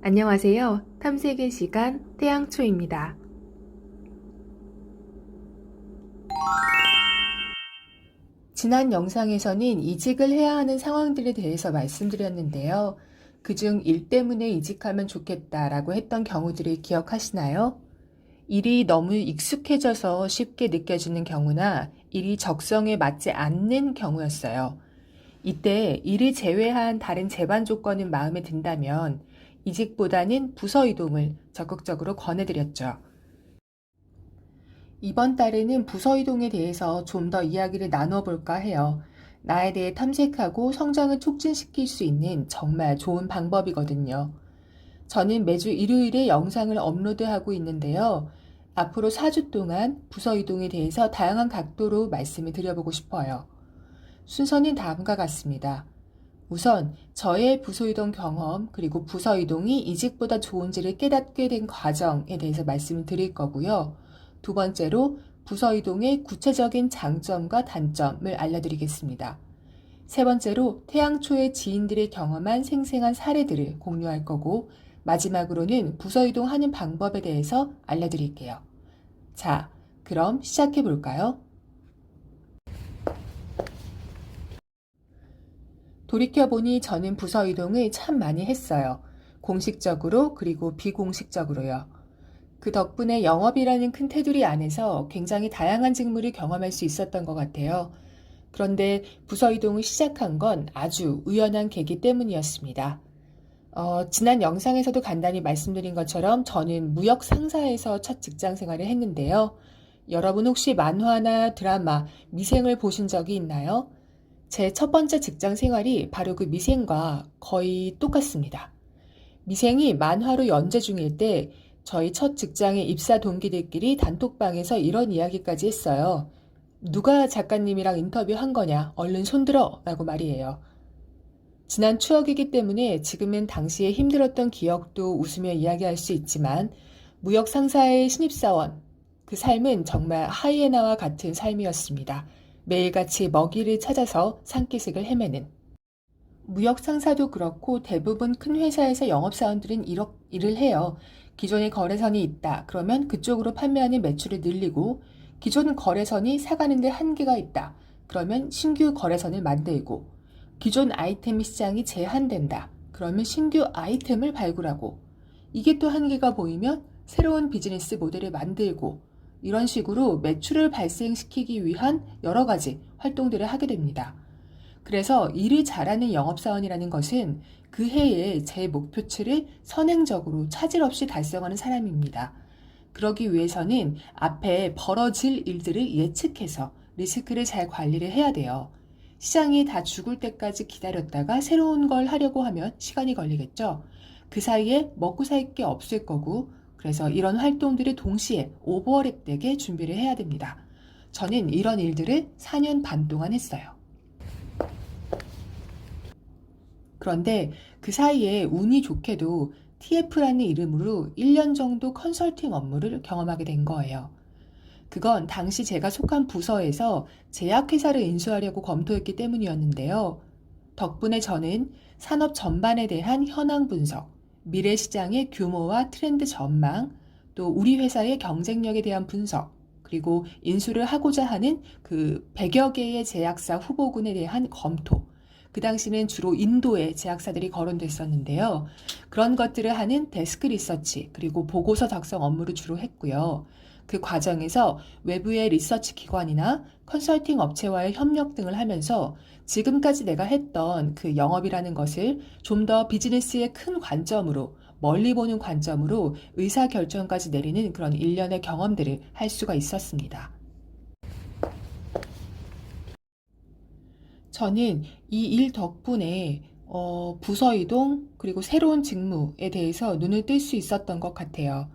안녕하세요. 탐색의 시간 태양초입니다. 지난 영상에서는 이직을 해야 하는 상황들에 대해서 말씀드렸는데요. 그중 일 때문에 이직하면 좋겠다라고 했던 경우들을 기억하시나요? 일이 너무 익숙해져서 쉽게 느껴지는 경우나 일이 적성에 맞지 않는 경우였어요. 이때 이를 제외한 다른 제반 조건은 마음에 든다면 이직보다는 부서 이동을 적극적으로 권해드렸죠. 이번 달에는 부서 이동에 대해서 좀 더 이야기를 나눠볼까 해요. 나에 대해 탐색하고 성장을 촉진시킬 수 있는 정말 좋은 방법이거든요. 저는 매주 일요일에 영상을 업로드하고 있는데요. 앞으로 4주 동안 부서 이동에 대해서 다양한 각도로 말씀을 드려보고 싶어요. 순서는 다음과 같습니다. 우선 저의 부서 이동 경험 그리고 부서 이동이 이직보다 좋은지를 깨닫게 된 과정에 대해서 말씀을 드릴 거고요. 두 번째로 부서 이동의 구체적인 장점과 단점을 알려드리겠습니다. 세 번째로 태양초의 지인들이 경험한 생생한 사례들을 공유할 거고 마지막으로는 부서 이동하는 방법에 대해서 알려드릴게요. 자, 그럼 시작해 볼까요? 돌이켜보니 저는 부서 이동을 참 많이 했어요. 공식적으로 그리고 비공식적으로요. 그 덕분에 영업이라는 큰 테두리 안에서 굉장히 다양한 직무를 경험할 수 있었던 것 같아요. 그런데 부서 이동을 시작한 건 아주 우연한 계기 때문이었습니다. 지난 영상에서도 간단히 말씀드린 것처럼 저는 무역 상사에서 첫 직장 생활을 했는데요. 여러분 혹시 만화나 드라마, 미생을 보신 적이 있나요? 제 첫 번째 직장 생활이 바로 그 미생과 거의 똑같습니다. 미생이 만화로 연재 중일 때 저희 첫 직장의 입사 동기들끼리 단톡방에서 이런 이야기까지 했어요. 누가 작가님이랑 인터뷰한 거냐? 얼른 손들어! 라고 말이에요. 지난 추억이기 때문에 지금은 당시에 힘들었던 기억도 웃으며 이야기할 수 있지만 무역 상사의 신입사원, 그 삶은 정말 하이에나와 같은 삶이었습니다. 매일같이 먹이를 찾아서 산기슭을 헤매는. 무역 상사도 그렇고 대부분 큰 회사에서 영업사원들은 일을 해요. 기존의 거래선이 있다. 그러면 그쪽으로 판매하는 매출을 늘리고 기존 거래선이 사가는데 한계가 있다. 그러면 신규 거래선을 만들고 기존 아이템 시장이 제한된다. 그러면 신규 아이템을 발굴하고 이게 또 한계가 보이면 새로운 비즈니스 모델을 만들고 이런 식으로 매출을 발생시키기 위한 여러 가지 활동들을 하게 됩니다. 그래서 일을 잘하는 영업사원이라는 것은 그 해에 제 목표치를 선행적으로 차질 없이 달성하는 사람입니다. 그러기 위해서는 앞에 벌어질 일들을 예측해서 리스크를 잘 관리를 해야 돼요. 시장이 다 죽을 때까지 기다렸다가 새로운 걸 하려고 하면 시간이 걸리겠죠. 그 사이에 먹고 살 게 없을 거고, 그래서 이런 활동들을 동시에 오버랩되게 준비를 해야 됩니다. 저는 이런 일들을 4년 반 동안 했어요. 그런데 그 사이에 운이 좋게도 TF라는 이름으로 1년 정도 컨설팅 업무를 경험하게 된 거예요. 그건 당시 제가 속한 부서에서 제약회사를 인수하려고 검토했기 때문이었는데요. 덕분에 저는 산업 전반에 대한 현황 분석, 미래 시장의 규모와 트렌드 전망, 또 우리 회사의 경쟁력에 대한 분석, 그리고 인수를 하고자 하는 그 100여 개의 제약사 후보군에 대한 검토, 그 당시는 주로 인도의 제약사들이 거론됐었는데요. 그런 것들을 하는 데스크 리서치, 그리고 보고서 작성 업무를 주로 했고요. 그 과정에서 외부의 리서치 기관이나 컨설팅 업체와의 협력 등을 하면서 지금까지 내가 했던 그 영업이라는 것을 좀 더 비즈니스의 큰 관점으로, 멀리 보는 관점으로 의사결정까지 내리는 그런 일련의 경험들을 할 수가 있었습니다. 저는 이 일 덕분에 부서 이동 그리고 새로운 직무에 대해서 눈을 뜰 수 있었던 것 같아요.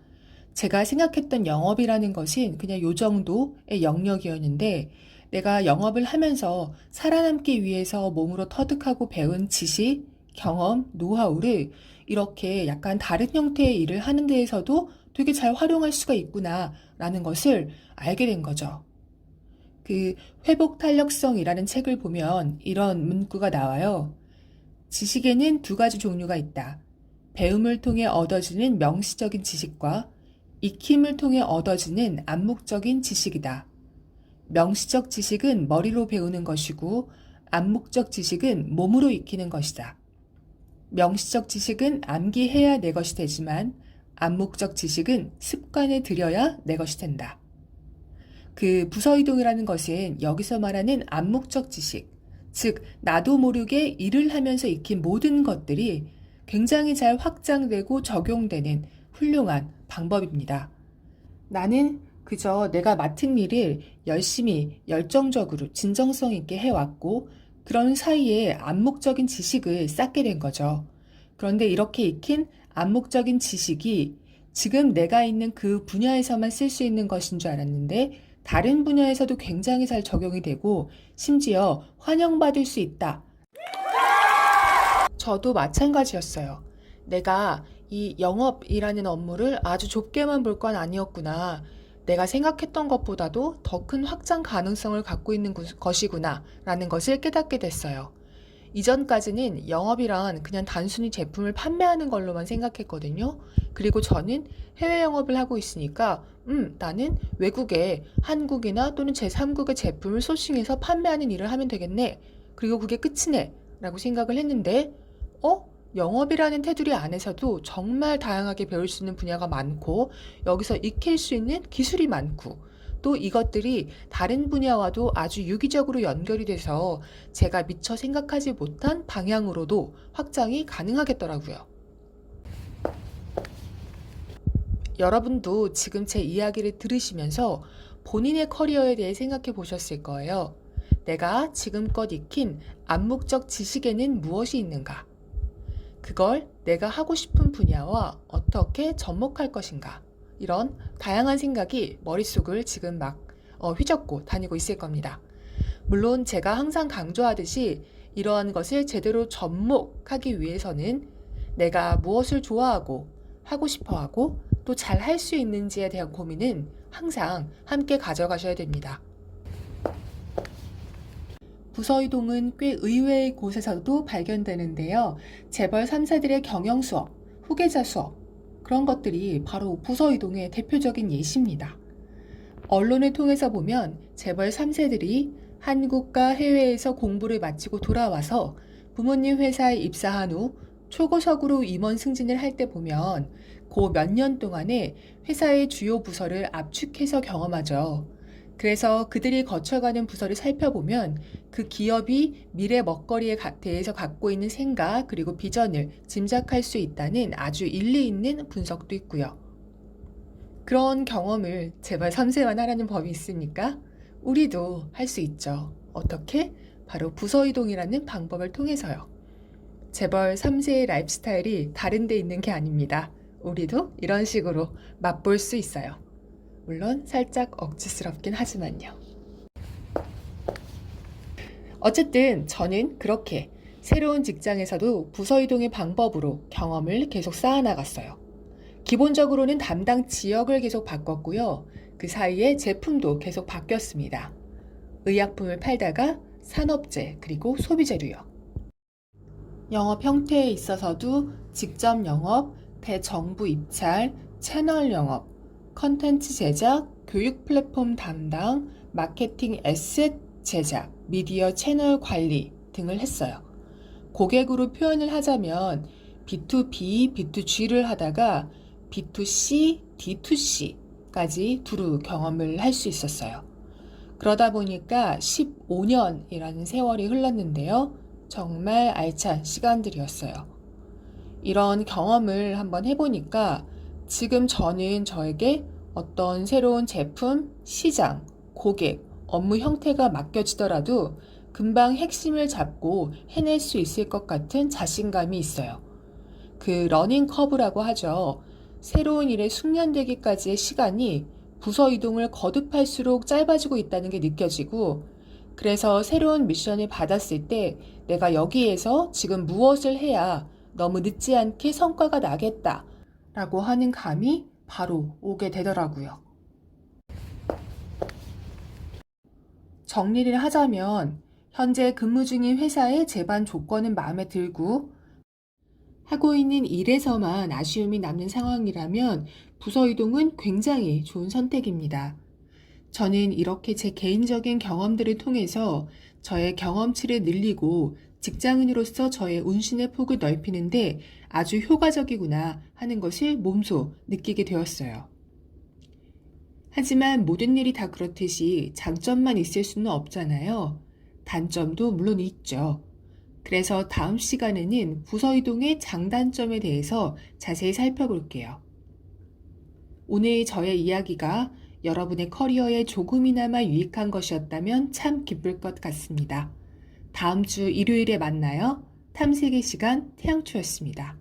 제가 생각했던 영업이라는 것은 그냥 요 정도의 영역이었는데 내가 영업을 하면서 살아남기 위해서 몸으로 터득하고 배운 지식, 경험, 노하우를 이렇게 약간 다른 형태의 일을 하는 데에서도 되게 잘 활용할 수가 있구나라는 것을 알게 된 거죠. 그 회복 탄력성이라는 책을 보면 이런 문구가 나와요. 지식에는 두 가지 종류가 있다. 배움을 통해 얻어지는 명시적인 지식과 익힘을 통해 얻어지는 암묵적인 지식이다. 명시적 지식은 머리로 배우는 것이고 암묵적 지식은 몸으로 익히는 것이다. 명시적 지식은 암기해야 내 것이 되지만 암묵적 지식은 습관에 들여야 내 것이 된다. 그 부서이동이라는 것은 여기서 말하는 암묵적 지식, 즉 나도 모르게 일을 하면서 익힌 모든 것들이 굉장히 잘 확장되고 적용되는 훌륭한 방법입니다. 나는 그저 내가 맡은 일을 열심히 열정적으로 진정성 있게 해왔고 그런 사이에 암묵적인 지식을 쌓게 된 거죠. 그런데 이렇게 익힌 암묵적인 지식이 지금 내가 있는 그 분야에서만 쓸 수 있는 것인 줄 알았는데 다른 분야에서도 굉장히 잘 적용이 되고 심지어 환영받을 수 있다. 저도 마찬가지였어요. 내가 이 영업이라는 업무를 아주 좁게만 볼 건 아니었구나. 내가 생각했던 것보다도 더 큰 확장 가능성을 갖고 있는 것이구나 라는 것을 깨닫게 됐어요. 이전까지는 영업이란 그냥 단순히 제품을 판매하는 걸로만 생각했거든요. 그리고 저는 해외 영업을 하고 있으니까 나는 외국에 한국이나 또는 제3국의 제품을 소싱해서 판매하는 일을 하면 되겠네. 그리고 그게 끝이네 라고 생각을 했는데 영업이라는 테두리 안에서도 정말 다양하게 배울 수 있는 분야가 많고 여기서 익힐 수 있는 기술이 많고 또 이것들이 다른 분야와도 아주 유기적으로 연결이 돼서 제가 미처 생각하지 못한 방향으로도 확장이 가능하겠더라고요. 여러분도 지금 제 이야기를 들으시면서 본인의 커리어에 대해 생각해 보셨을 거예요. 내가 지금껏 익힌 암묵적 지식에는 무엇이 있는가? 그걸 내가 하고 싶은 분야와 어떻게 접목할 것인가? 이런 다양한 생각이 머릿속을 지금 막 휘젓고 다니고 있을 겁니다. 물론 제가 항상 강조하듯이 이러한 것을 제대로 접목하기 위해서는 내가 무엇을 좋아하고 하고 싶어하고 또 잘 할 수 있는지에 대한 고민은 항상 함께 가져가셔야 됩니다. 부서이동은 꽤 의외의 곳에서도 발견되는데요. 재벌 3세들의 경영 수업, 후계자 수업, 그런 것들이 바로 부서이동의 대표적인 예시입니다. 언론을 통해서 보면 재벌 3세들이 한국과 해외에서 공부를 마치고 돌아와서 부모님 회사에 입사한 후 초고속으로 임원 승진을 할 때 보면 그 몇 년 동안에 회사의 주요 부서를 압축해서 경험하죠. 그래서 그들이 거쳐가는 부서를 살펴보면 그 기업이 미래 먹거리에 대해서 갖고 있는 생각 그리고 비전을 짐작할 수 있다는 아주 일리 있는 분석도 있고요. 그런 경험을 제발 3세만 하라는 법이 있습니까? 우리도 할 수 있죠. 어떻게? 바로 부서이동이라는 방법을 통해서요. 재벌 3세의 라이프스타일이 다른 데 있는 게 아닙니다. 우리도 이런 식으로 맛볼 수 있어요. 물론 살짝 억지스럽긴 하지만요. 어쨌든 저는 그렇게 새로운 직장에서도 부서이동의 방법으로 경험을 계속 쌓아나갔어요. 기본적으로는 담당 지역을 계속 바꿨고요. 그 사이에 제품도 계속 바뀌었습니다. 의약품을 팔다가 산업재 그리고 소비재류요. 영업 형태에 있어서도 직접 영업, 대정부 입찰, 채널 영업, 컨텐츠 제작, 교육 플랫폼 담당, 마케팅 에셋 제작, 미디어 채널 관리 등을 했어요. 고객으로 표현을 하자면 B2B, B2G를 하다가 B2C, D2C까지 두루 경험을 할 수 있었어요. 그러다 보니까 15년이라는 세월이 흘렀는데요. 정말 알찬 시간들이었어요. 이런 경험을 한번 해보니까 지금 저는 저에게 어떤 새로운 제품, 시장, 고객, 업무 형태가 맡겨지더라도 금방 핵심을 잡고 해낼 수 있을 것 같은 자신감이 있어요. 그 러닝 커브라고 하죠. 새로운 일에 숙련되기까지의 시간이 부서 이동을 거듭할수록 짧아지고 있다는 게 느껴지고 그래서 새로운 미션을 받았을 때 내가 여기에서 지금 무엇을 해야 너무 늦지 않게 성과가 나겠다 라고 하는 감이 바로 오게 되더라고요. 정리를 하자면 현재 근무 중인 회사의 제반 조건은 마음에 들고 하고 있는 일에서만 아쉬움이 남는 상황이라면 부서 이동은 굉장히 좋은 선택입니다. 저는 이렇게 제 개인적인 경험들을 통해서 저의 경험치를 늘리고 직장인으로서 저의 운신의 폭을 넓히는데 아주 효과적이구나 하는 것을 몸소 느끼게 되었어요. 하지만 모든 일이 다 그렇듯이 장점만 있을 수는 없잖아요. 단점도 물론 있죠. 그래서 다음 시간에는 부서 이동의 장단점에 대해서 자세히 살펴볼게요. 오늘 저의 이야기가 여러분의 커리어에 조금이나마 유익한 것이었다면 참 기쁠 것 같습니다. 다음 주 일요일에 만나요. 탐색의 시간 태양초였습니다.